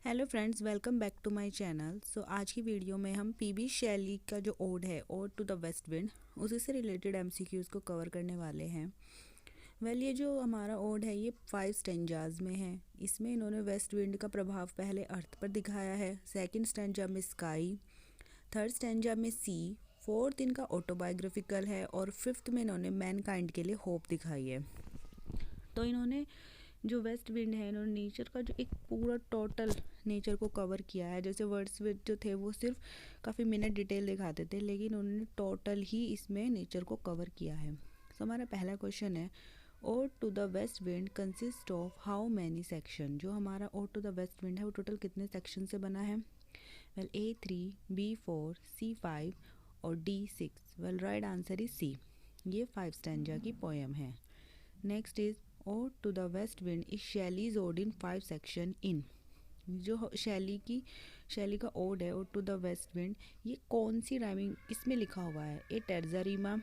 Hello friends, welcome back to my channel. So आज की video में हम पीबी शैली का जो ओड है, ode to the west wind, उसी से रिलेटेड एमसीक्यूज़ को कवर करने वाले हैं। ये जो हमारा ओड है ये 5 स्टेंजाज में है। इसमें इन्होंने वेस्ट विंड का प्रभाव पहले अर्थ पर दिखाया है, सेकंड स्टेंजा में स्काई, थर्ड स्टेंजा में सी, फोर्थ इनका ऑटोबायोग्राफिकल है और फिफ्थ में इन्होंने मैनकाइंड के लिए होप दिखाई है। तो इन्होंने जो वेस्ट विंड है, इन्होंने नेचर का जो एक पूरा टोटल नेचर को कवर किया है। जैसे वर्ड्सवर्थ जो थे वो सिर्फ काफ़ी मिनट डिटेल दिखाते थे, लेकिन उन्होंने टोटल ही इसमें नेचर को कवर किया है। तो हमारा पहला क्वेश्चन है, ode to the west wind consist of how many section. जो हमारा ode to the west wind है वो टोटल कितने सेक्शन से बना है? A3, B4, C5 और D6। Right answer is C. ये 5 स्टैंजा की पोएम है। Next is ode to the west wind is Shelley's ode in 5 section in. जो शैली का ओड है, ode to the west wind, ये कौन सी राइमिंग इसमें लिखा हुआ है? A terza rima,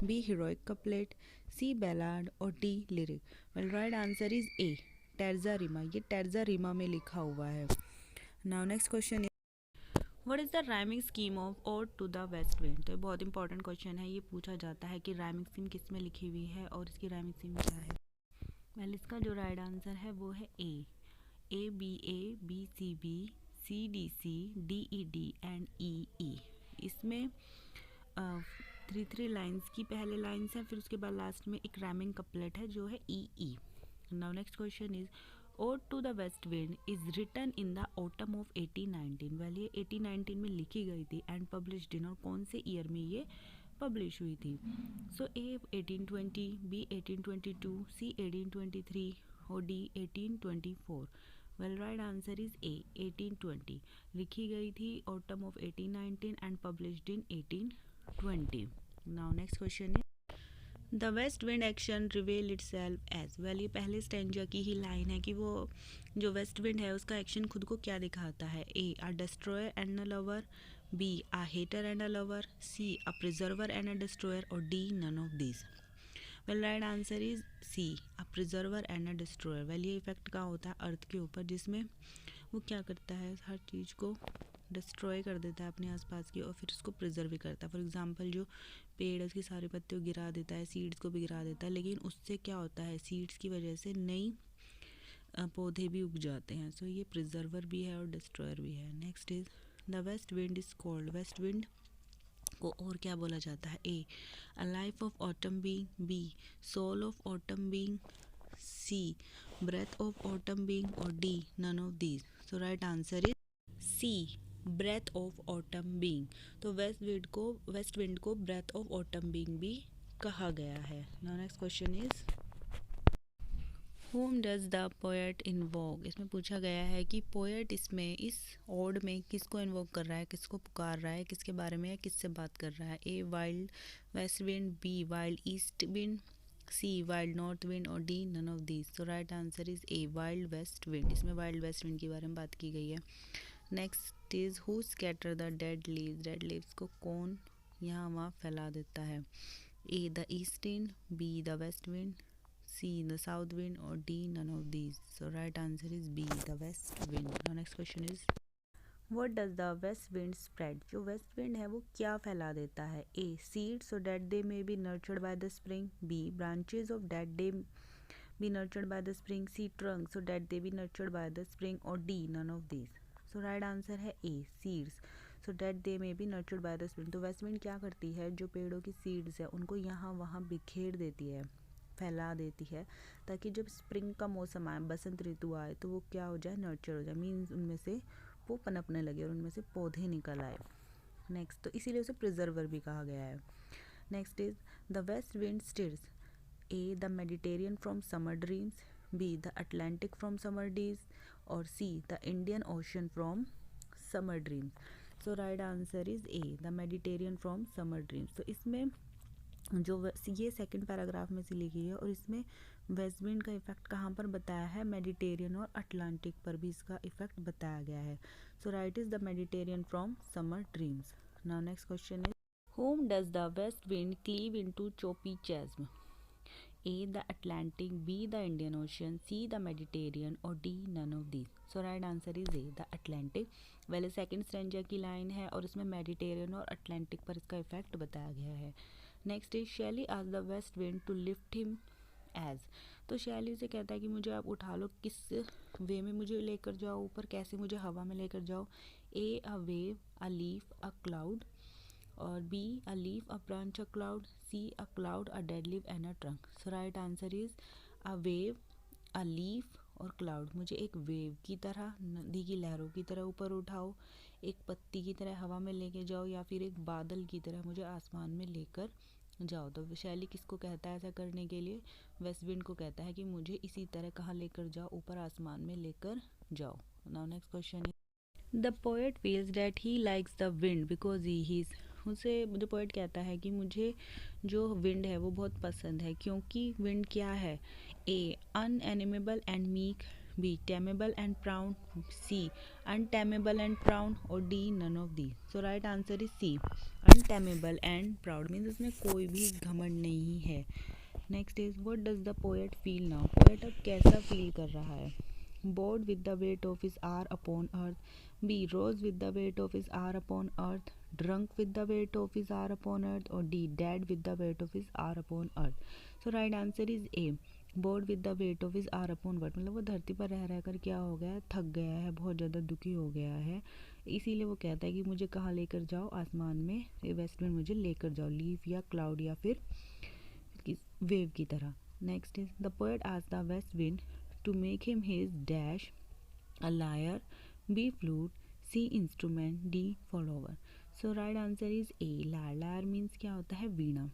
B heroic couplet, C ballad और D lyric. Right answer is A terza rima. ये टेर्जा रीमा में लिखा हुआ है। Now next question is, what is the rhyming scheme of ode to the west wind? तो ये बहुत important question है। ये पूछा जाता है कि राइमिंग स्कीम किस में लिखी हुई है और इसकी राइमिंग स्कीम क्या है। इसका जो राइट आंसर है वो है A B C D E D and E E. इसमें 3 लाइंस की पहले लाइन्स है, फिर उसके बाद लास्ट में एक राइमिंग कपलेट है जो है E E. Now next question is, ode to the west wind is written in the autumn of 1819। ये 1819 में लिखी गई थी एंड पब्लिश्ड इन, और कौन से ईयर में ये पब्लिश हुई थी? सो ए 1820, बी 1822, सी 1823 और D 1824। Right answer is A 1820। लिखी गई थी autumn of 1819 and published in 1820। Now next question है, the west wind action reveal itself as. ये पहले स्टेंजा की ही लाइन है कि वो जो वेस्ट विंड है उसका एक्शन खुद को क्या दिखाता है? A a destroyer and a lover, B a hater and a lover, C a preserver and a destroyer और D none of this. Right answer is C a preserver and a destroyer. ये effect का होता है अर्थ के ऊपर, जिसमें वो क्या करता है, हर चीज़ को डिस्ट्रॉय कर देता है अपने आसपास की और फिर उसको प्रिजर्व भी करता है। फॉर एग्जांपल जो पेड़ है उसकी सारी पत्तियों गिरा देता है, सीड्स को भी गिरा देता है, लेकिन उससे क्या होता है, सीड्स की वजह से नई पौधे भी उग जाते हैं। सो ये प्रिजर्वर भी है और डिस्ट्रॉयर भी है। Next is, the west wind is called. West wind को और क्या बोला जाता है? A a life of autumn being, B soul of autumn being, C breath of autumn being और D none of these. So right answer is C breath of autumn being. तो west wind को breath of autumn being भी कहा गया है। Now next question is, whom does the poet invoke। इसमें पूछा गया है कि पोएट इसमें इस ओड में किसको इन्वोक कर रहा है, किसको पुकार रहा है, किसके बारे में है, किससे बात कर रहा है? A wild west wind, B wild east wind, C wild north wind और डी नन ऑफ दीज। तो right answer is A wild west wind. इसमें वाइल्ड वेस्ट विंड के बारे में बात की गई है। Next is, who scatter the dead leaves. Dead leaves को कौन यहाँ वहाँ फैला देता है? A the east wind, B the west wind, C the south wind or D none of these. So right answer is B the west wind. Now next question is, what does the west wind spread। जो west wind है वो क्या फैला देता है? A seeds so that they may be nurtured by the spring, B branches of that they be nurtured by the spring, C trunks so that they be nurtured by the spring or D none of these. So right answer है A seeds so that they may be nurtured by the spring। तो west wind क्या करती है, जो पेड़ों की seeds है उनको यहाँ वहाँ बिखेर देती है, फैला देती है, ताकि जब स्प्रिंग का मौसम आए, बसंत ऋतु आए, तो वो क्या हो जाए, नर्चर हो जाए, मीन्स उनमें से वो पनपने लगे और उनमें से पौधे निकल आए। नेक्स्ट, तो इसीलिए उसे प्रिजर्वर भी कहा गया है। Next is, the west wind stirs A the Mediterranean from summer dreams, B the Atlantic from summer days और C the Indian ocean from summer dreams. So right answer is A the Mediterranean from summer dreams. तो इसमें जो ये second paragraph में से लिखी है और इसमें वेस्ट विंड का इफेक्ट कहाँ पर बताया है? मेडिटेरियन और अटलांटिक पर भी इसका इफेक्ट बताया गया है। So right is the Mediterranean from summer dreams. Now next question is, whom does the west wind cleave into choppy chasm। A. The Atlantic, B. The Indian Ocean, C. The Mediterranean और D. None of these. So right answer is A. The Atlantic. पहले second stranger की line है और इसमें Mediterranean और Atlantic पर इसका effect बताया गया है. नेक्स्ट इज शैली आज the west wind to lift him as. तो शैली से कहता है कि मुझे आप उठा लो, किस वे में मुझे लेकर जाओ ऊपर, कैसे मुझे हवा में लेकर जाओ. A a wave, a leaf, a cloud और B a leaf, a branch, a cloud, C a cloud, a dead leaf and a trunk. So right answer is a wave, a leaf और cloud. मुझे एक wave की तरह, नदी की लहरों की तरह ऊपर उठाओ, एक पत्ती की तरह हवा में लेके जाओ, या फिर एक बादल की तरह मुझे आसमान में लेकर जाओ. तो शैली किसको कहता है ऐसा करने के लिए? वेस्ट विंड को कहता है कि मुझे इसी तरह कहाँ लेकर जाओ, ऊपर आसमान में लेकर जाओ. Now next question is the poet feels that he likes the wind because he is. उसे जो पोएट कहता है कि मुझे जो विंड है वो बहुत पसंद है क्योंकि विंड क्या है? A untameable and meek, B tameable and proud, C untameable and proud और D none of the. So right answer is C untameable and proud. Means उसमें कोई भी घमंड नहीं है. Next is what does the poet feel now. Poet अब कैसा feel कर रहा है? Bowed with the weight of his hours upon earth, B rose with the weight of his hours upon earth, drunk with the weight of his hours upon earth और D dead with the weight of his hours upon earth. So right answer is A bowed with the weight of his hours upon earth. मतलब वो धरती पर रह रह कर क्या हो गया है, थक गया है, बहुत ज़्यादा दुखी हो गया है, इसीलिए वो कहता है कि मुझे कहाँ लेकर जाओ, आसमान में, वेस्ट में मुझे लेकर जाओ, लीफ या क्लाउड या फिर वेव की तरह. Next is the poet asked the west wind to make him his dash a lyre, B flute, C instrument, D follower. So right answer is A lyre. Lyre means क्या होता है? वीणा.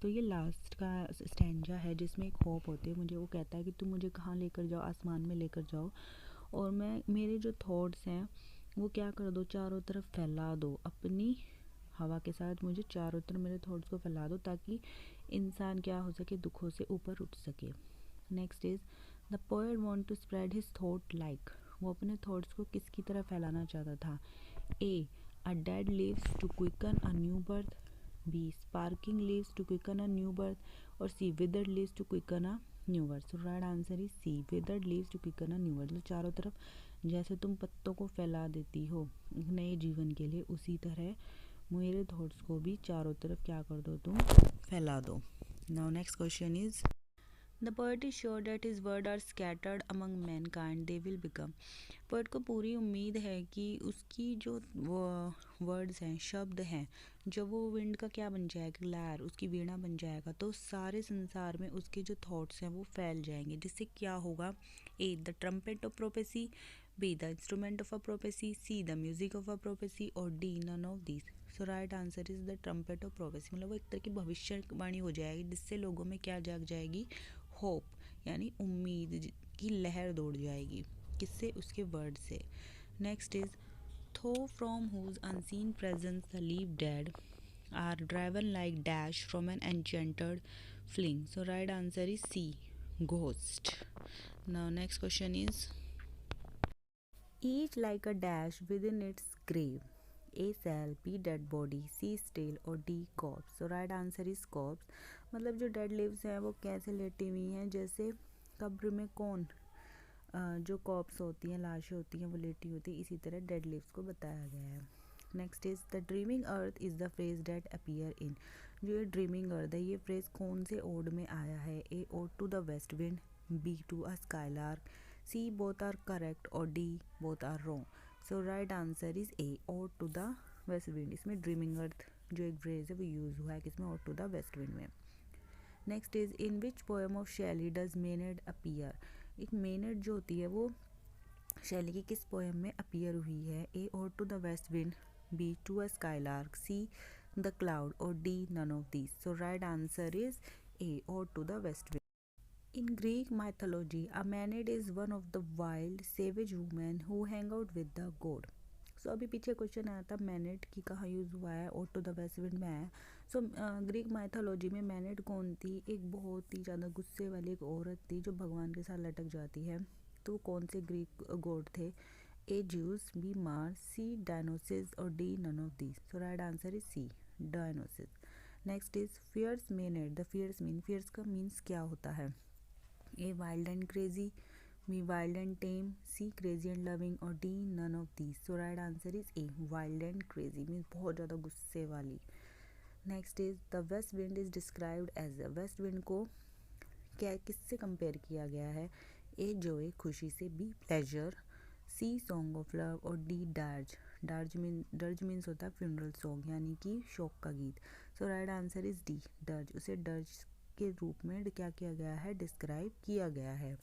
तो ये last का stanza है जिसमें एक hope होती है. मुझे वो कहता है कि तुम मुझे कहाँ लेकर जाओ, आसमान में लेकर जाओ, और मैं मेरे जो थॉट्स हैं वो क्या कर दो, चारों तरफ फैला दो, अपनी हवा के साथ मुझे चारों तरफ मेरे थॉट्स को फैला दो ताकि इंसान क्या हो सके, दुखों से ऊपर उठ सके. Next is the poet want to spread his thought like. वो अपने थॉट्स को किसकी तरह फैलाना चाहता था? A a dead leaves to quicken a new birth, B sparking leaves to quicken a new birth और C withered leaves to quicken a new birth. So right answer is C withered leaves to quicken a new birth. मतलब चारों तरफ जैसे तुम पत्तों को फैला देती हो एक नए जीवन के लिए, उसी तरह मेरे थॉट्स को भी चारों तरफ क्या कर दो, तुम फैला दो. Now next question is the poet is sure that his word are scattered among mankind they will become. Poet को पूरी उम्मीद है कि उसकी जो वर्ड्स हैं, शब्द हैं, जब वो विंड का क्या बन जाएगा, लैर, उसकी वीणा बन जाएगा, तो सारे संसार में उसके जो थॉट्स हैं वो फैल जाएंगे, जिससे क्या होगा? A the trumpet of prophecy, B the instrument of a prophecy, C the music of a prophecy और D none of these. So right answer is the trumpet of prophecy. मतलब वो एक तरह की भविष्यवाणी हो जाएगी जिससे लोगों में क्या जाग जाएगी? होप, यानी उम्मीद की लहर दौड़ जाएगी. किससे? उसके वर्ड से. Next is thou from whose unseen presence the leave dead are driven like dash from an enchanted fling. So right answer is C ghost. Now next question is each like a dash within its grave, A cell, B dead body, C stale और D corpse. So right answer is corpse. मतलब जो dead lives हैं वो कैसे लेटी हुई हैं, जैसे कब्र में कौन, जो कॉप्स होती हैं, लाशें होती हैं, वो लेटी होती है, इसी तरह डेड लिव्स को बताया गया है. Next is the dreaming earth is the phrase that appear in. जो ये ड्रीमिंग अर्थ है, ये फ्रेज कौन से ओड में आया है? A ode to the west wind, B to a skylark, C both are correct और D both are wrong. So right answer is A ode to the west wind. इसमें dreaming earth जो एक phrase है वो use हुआ है किसमें? Ode to the west wind में. Next is in which poem of Shelley does maenad appear. एक मेनेड जो होती है वो शैली की किस पोएम में अपीयर हुई है? A ode to the west wind, B to a skylark, C the cloud और D none of these. So right answer is A ode to the west wind. In Greek mythology, a Maenad is one of the wild, savage women who hang out with the god. सो अभी पीछे question आया था MANET की कहाँ use हुआ है, और to the west wind में आया. सो ग्रीक माइथोलॉजी में मैनेट कौन थी? एक बहुत ही ज़्यादा गुस्से वाली एक औरत थी जो भगवान के साथ लटक जाती है. तो कौन से ग्रीक गॉड थे? A Zeus, B Mars, C Dionysus और D none of these. So right answer is C Dionysus. Next is fierce maenad the fierce mean, fierce का मीन्स क्या होता है? A wild and crazy, B wild and tame, C crazy and loving और D none of these. So right answer is A wild and crazy means बहुत ज़्यादा गुस्से वाली। Next is the west wind is described as a, west wind को क्या किससे compare किया गया है? ए जॉय खुशी से, B pleasure, C song of love और डी डार्ज। डर्ज मीन्स होता है फ्यूनरल सॉन्ग यानी कि शोक का गीत। So right answer is D dirge, उसे डर्ज के रूप में क्या किया गया है? डिस्क्राइब किया गया है।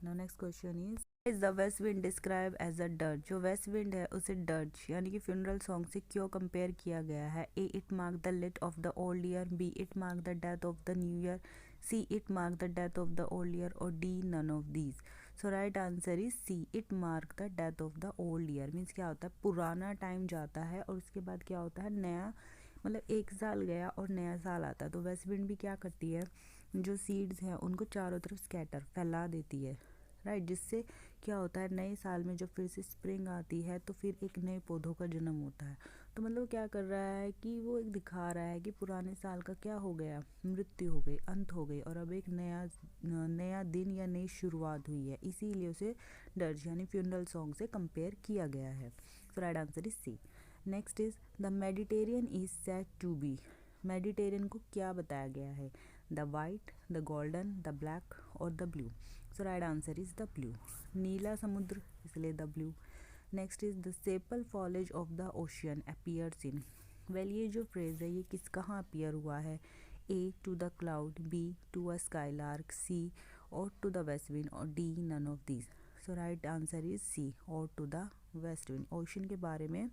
Now next question is the west wind describe as a dirge, जो वेस्ट विंड है उसे डर्ज यानी कि फ्यूनरल सॉन्ग से क्यों कंपेयर किया गया है? A it mark the late of the old year, B it mark the death of the new year, C it mark the death of the old year और D none of these. So right answer is C it mark the death of the old year means क्या होता है? पुराना time जाता है और उसके बाद क्या होता है? नया, मतलब एक साल गया और नया साल आता है। तो वेस्ट विंड भी क्या करती है? जो सीड्स हैं उनको चारों तरफ स्कैटर फैला देती है, राइट, जिससे क्या होता है? नए साल में जब फिर से स्प्रिंग आती है तो फिर एक नए पौधों का जन्म होता है। तो मतलब क्या कर रहा है कि वो एक दिखा रहा है कि पुराने साल का क्या हो गया? मृत्यु हो गई, अंत हो गई और अब एक नया दिन या नई शुरुआत हुई है, इसीलिए उसे डर्ज यानी फ्यूनरल सॉन्ग से कंपेयर किया गया है। So right answer is C. Next is the Mediterranean is said to be, Mediterranean को क्या बताया गया है? The white, the golden, the black और the blue. So right answer is the blue, नीला समुद्र इसलिए the blue. Next is the sapless foliage of the ocean appears in, well ये जो फ्रेज है ये किस कहाँ अपीयर हुआ है? A to the cloud, B to a skylark, C और टू द वेस्ट विंड और D none of these. So right answer is C और to the west wind. Ocean के बारे में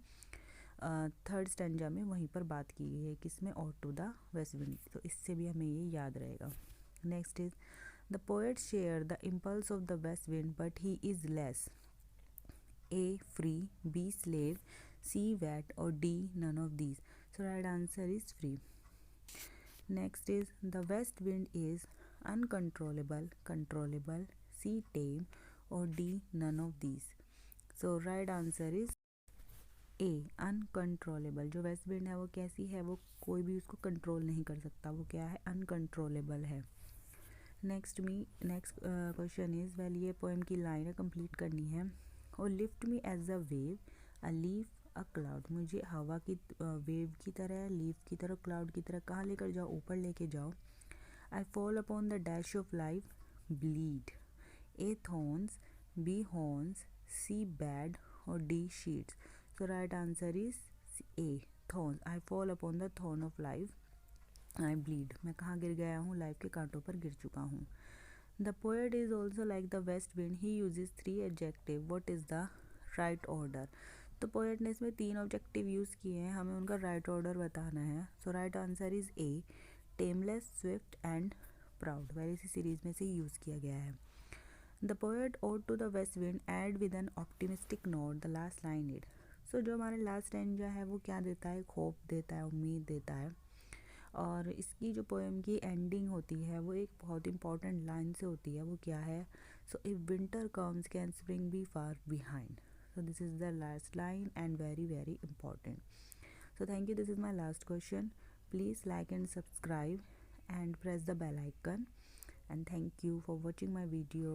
थर्ड स्टैंजा में वहीं पर बात की गई है, किसमें? और टू द वेस्ट विंड। तो इससे भी हमें ये याद रहेगा। Next is the poet share the impulse of the west wind but he is less, A free, B slave, C wet और D none of these. So right answer is free. Next is the west wind is uncontrollable, controllable, C tame और D none of these. So right answer is A uncontrollable. जो west wind है वो कैसी है? वो कोई भी उसको कंट्रोल नहीं कर सकता, वो क्या है? अनकंट्रोलेबल है। नेक्स्ट क्वेश्चन इज, वेल ये पोएम की लाइन है, कंप्लीट करनी है। और lift me as a wave, a leaf, a cloud, मुझे हवा की वेव की तरह, लीफ की तरह, क्लाउड की तरह कहाँ लेकर जाओ? ऊपर लेके जाओ। I fall upon the dash of life, bleed, A thorns, B horns, C bed और D sheets. So right answer is A thorns. I fall upon the thorn of life, I bleed, मैं कहाँ गिर गया हूँ? Life के कांटों पर गिर चुका हूँ। The poet is also like the west wind, he uses 3 adjective, what is the right order? तो पोएट ने इसमें 3 ऑब्जेक्टिव यूज़ किए हैं, हमें उनका राइट ऑर्डर बताना है। So right answer is A tameless, swift and proud, well इसी सीरीज में से यूज़ किया गया है। The poet ode to the west wind end with an optimistic note the last line it. So जो हमारा लास्ट स्टैंजा है वो क्या देता है? होप देता है, उम्मीद देता है। और इसकी जो पोएम की एंडिंग होती है वो एक बहुत इंपॉर्टेंट लाइन से होती है, वो क्या है? So if winter comes can spring be far behind. So this is the last line and very very important. So thank you, this is my last question. Please like and subscribe and press the bell icon, and thank you for watching my video.